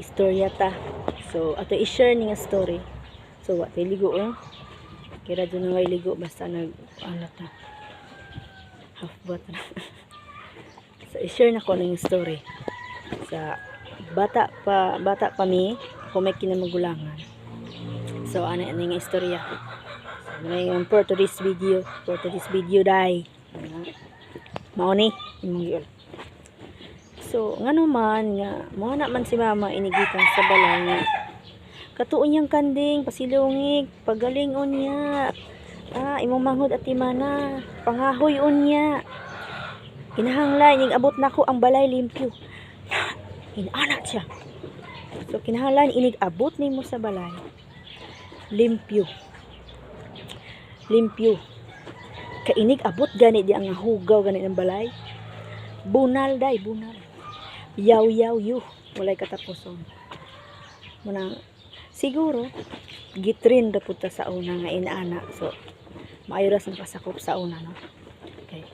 istorya ta. So ato i-share ni nga story. So wa tay ligo kira dun nga ligo basta nag ano ta half bath na. So i-share na ko ning story sa bata pa mi kung may kinamagulangan. So ano nga istorya. So ngayon for today's video dai mao ni imong giul. So ngano man nga mo na man si mama inigitan sa balay nga katuon yang kanding pasilungig pagaling unya imong manghod at imana pangahoy unya kinahanglan ning abot nako ang balay limpyo inana siya. So kinahanglan inig abot nimo sa balay limpyo kainig abot gani di ang hugaw gani ng balay bunal yaw yu walay katapuson muna siguro gitrin ra pud ta sa una nga inaana. So maayo ra sang pasakop sa una no. Okay,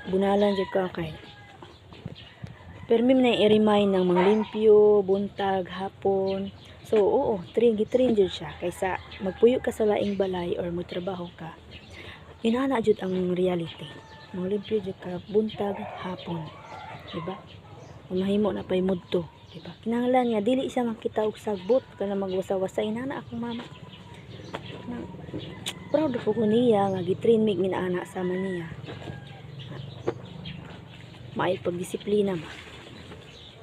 bunalan jud ka kay permi na i-remind ng mga limpyo buntag hapon. So oo gitrin jud siya kaysa magpuyo ka sa laing balay or magtrabaho ka inaana jud ang reality mga limpyo jud ka buntag hapon, diba? Mahimo na pay mudto, diba? Kinahanglan nga dili siya makita og sagbot kana magwasa-wasa inana akong mama. Proud ko niya nga gitrain mig minaana sama niya. Maay pagdisiplina ma.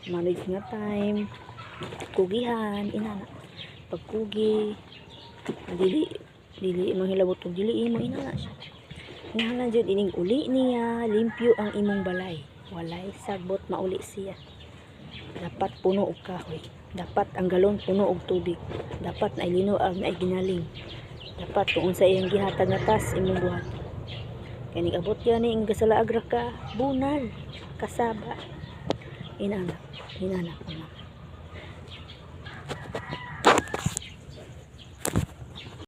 Manage nga time, kugihan inana. Pagkugi dili manghilabot og dili imo inana siya. Kinahanglan jud ining uli niya limpyo ang imong balay. Walay sagbot mauli siya. Dapat puno og kahoy. Dapat ang galon puno og tubig. Dapat na linuag na ginaling. Dapat kung unsa iyang gihatag nga tas imong buhat. Kay nigabot yan ing gasalaag ra ka bunal kasaba. Inana ko na.